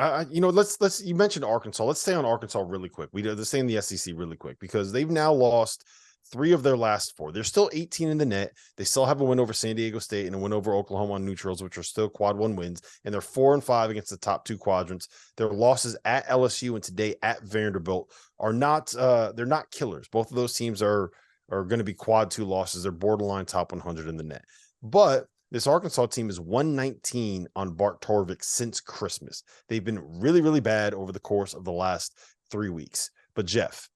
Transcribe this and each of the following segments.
Let's. You mentioned Arkansas. Let's stay on Arkansas really quick. Let's stay in the SEC really quick because they've now lost 3 of their last 4. They're still 18 in the net. They still have a win over San Diego State and a win over Oklahoma on neutrals, which are still quad 1 wins. And they're 4-5 against the top 2 quadrants. Their losses at LSU and today at Vanderbilt are not. They're not killers. Both of those teams are going to be quad 2 losses. They're borderline top 100 in the net, but this Arkansas team is 119 on Bart Torvik since Christmas. They've been really, really bad over the course of the last 3 weeks. But Jeff,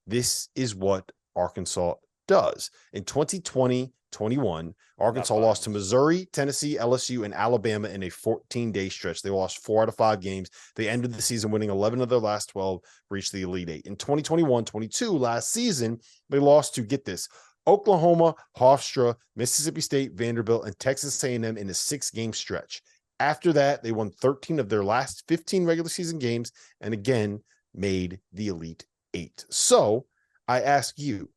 this is what Arkansas does. In 2020-21, Arkansas lost to Missouri, Tennessee, LSU, and Alabama in a 14-day stretch. They lost 4 out of 5 games. They ended the season winning 11 of their last 12, reached the Elite 8. In 2021-22, last season, they lost to, get this, Oklahoma, Hofstra, Mississippi State, Vanderbilt, and Texas A&M in a 6-game stretch. After that, they won 13 of their last 15 regular season games and again made the Elite 8. So I ask you,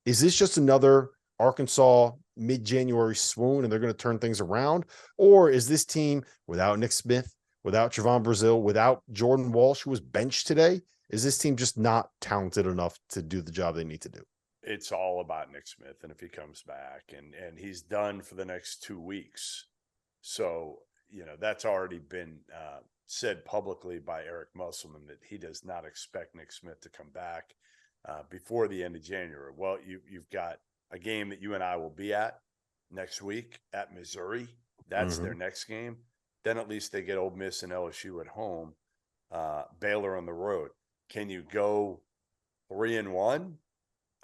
is this just another Arkansas mid-January swoon and they're going to turn things around? Or is this team without Nick Smith, without Trevon Brazile, without Jordan Walsh, who was benched today, is this team just not talented enough to do the job they need to do? It's all about Nick Smith and if he comes back and he's done for the next 2 weeks. So, that's already been said publicly by Eric Musselman that he does not expect Nick Smith to come back before the end of January. Well, you've got a game that you and I will be at next week at Missouri. That's their next game. Then at least they get Ole Miss and LSU at home, Baylor on the road. Can you go 3-1?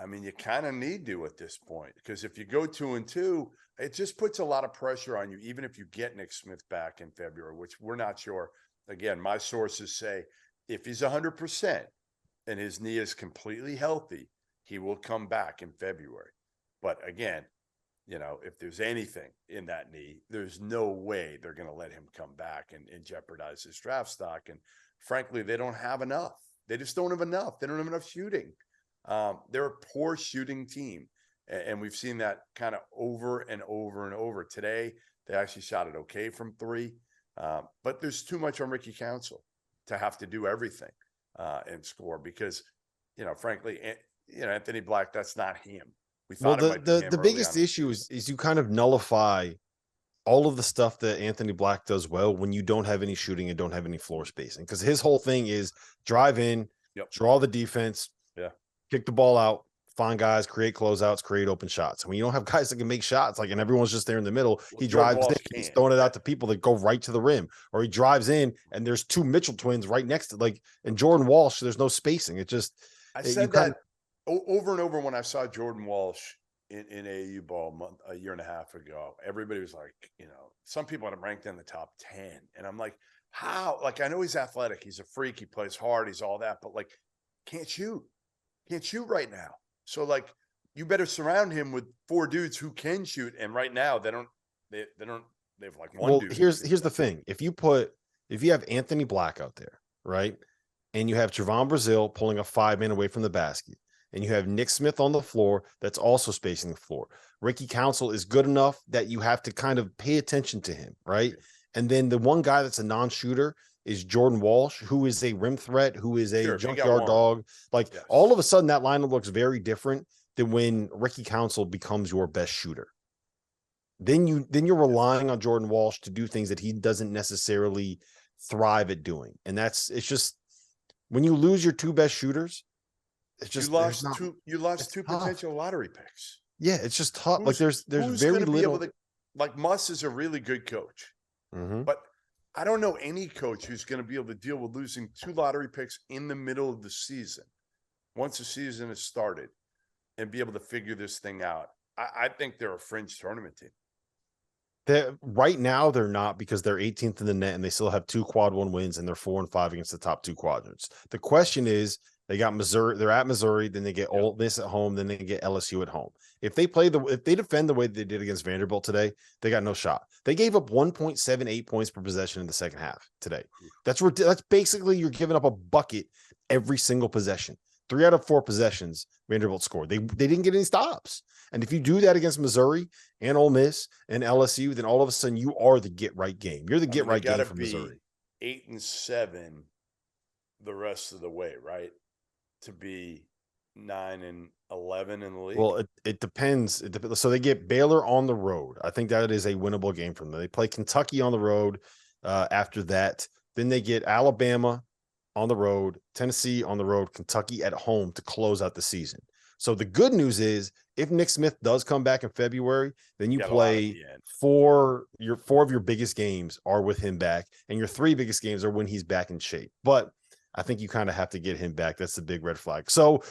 I mean, you kind of need to at this point, because if you go 2-2, it just puts a lot of pressure on you, even if you get Nick Smith back in February, which we're not sure. Again, my sources say if he's 100% and his knee is completely healthy, he will come back in February. But again, if there's anything in that knee, there's no way they're going to let him come back and jeopardize his draft stock. And frankly, they don't have enough. They just don't have enough. They don't have enough shooting. They're a poor shooting team, and we've seen that kind of over and over and over. Today, they actually shot it okay from 3, but there's too much on Ricky Council to have to do everything and score because, frankly, Anthony Black, that's not him. We thought the biggest issue is you kind of nullify all of the stuff that Anthony Black does well when you don't have any shooting and don't have any floor spacing, because his whole thing is drive in, draw the defense, kick the ball out, find guys, create closeouts, create open shots. When you don't have guys that can make shots, and everyone's just there in the middle, he drives in, he's throwing it out to people that go right to the rim, or he drives in and there's 2 Mitchell twins right next to, and Jordan Walsh, there's no spacing. I said that over and over when I saw Jordan Walsh in AAU ball a year and a half ago. Everybody was like, some people had him ranked in the top 10. And I'm like, how? I know he's athletic, he's a freak, he plays hard, he's all that, but can't shoot right now. So you better surround him with 4 dudes who can shoot. And right now they have one dude. Here's the thing. If you have Anthony Black out there, right? And you have Trevon Brazile pulling a 5-man away from the basket, and you have Nick Smith on the floor that's also spacing the floor. Ricky Council is good enough that you have to kind of pay attention to him, right? And then the one guy that's a non-shooter is Jordan Walsh, who is a rim threat, who is a junkyard dog. All of a sudden, that lineup looks very different than when Ricky Council becomes your best shooter. Then you're relying on Jordan Walsh to do things that he doesn't necessarily thrive at doing. And it's just when you lose your 2 best shooters, it's just you lost two potential lottery picks. Yeah, it's just tough. There's very little. Muss is a really good coach, but I don't know any coach who's going to be able to deal with losing 2 lottery picks in the middle of the season, once the season has started, and be able to figure this thing out. I think they're a fringe tournament team. Right now, they're not, because they're 18th in the net and they still have 2 quad 1 wins and they're 4-5 against the top 2 quadrants. The question is, they got Missouri, they're at Missouri, then they get Ole Miss at home, then they get LSU at home. If they defend the way they did against Vanderbilt today, they got no shot. They gave up 1.78 points per possession in the second half today. That's basically, you're giving up a bucket every single possession. 3 out of 4 possessions Vanderbilt scored. They didn't get any stops. And if you do that against Missouri and Ole Miss and LSU, then all of a sudden you are the get right game. You're the get right game for Missouri. 8-7 the rest of the way, right? To be 9-11 in the league. Well, it depends. So they get Baylor on the road. I think that is a winnable game for them. They play Kentucky on the road. After that, then they get Alabama on the road, Tennessee on the road, Kentucky at home to close out the season. So the good news is, if Nick Smith does come back in February, then you play four of your biggest games are with him back, and your three biggest games are when he's back in shape. But I think you kind of have to get him back. That's the big red flag. So